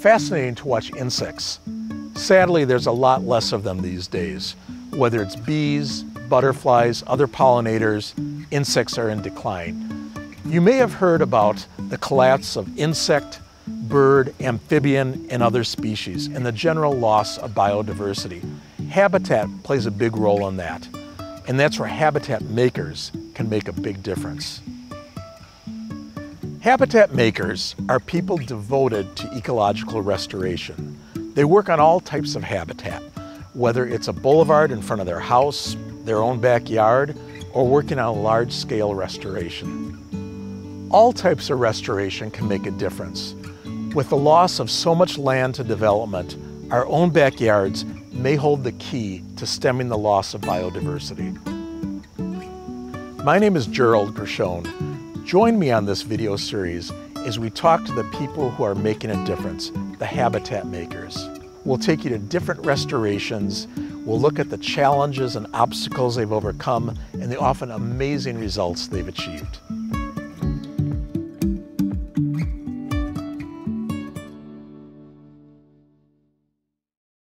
fascinating to watch insects. Sadly, there's a lot less of them these days. Whether it's bees, butterflies, other pollinators, insects are in decline. You may have heard about the collapse of insect, bird, amphibian, and other species, and the general loss of biodiversity. Habitat plays a big role in that, and that's where habitat makers can make a big difference. Habitat makers are people devoted to ecological restoration. They work on all types of habitat, whether it's a boulevard in front of their house, their own backyard, or working on a large-scale restoration. All types of restoration can make a difference. With the loss of so much land to development, our own backyards may hold the key to stemming the loss of biodiversity. My name is Gerald Gershon. Join me on this video series as we talk to the people who are making a difference, the habitat makers. We'll take you to different restorations. We'll look at the challenges and obstacles they've overcome and the often amazing results they've achieved.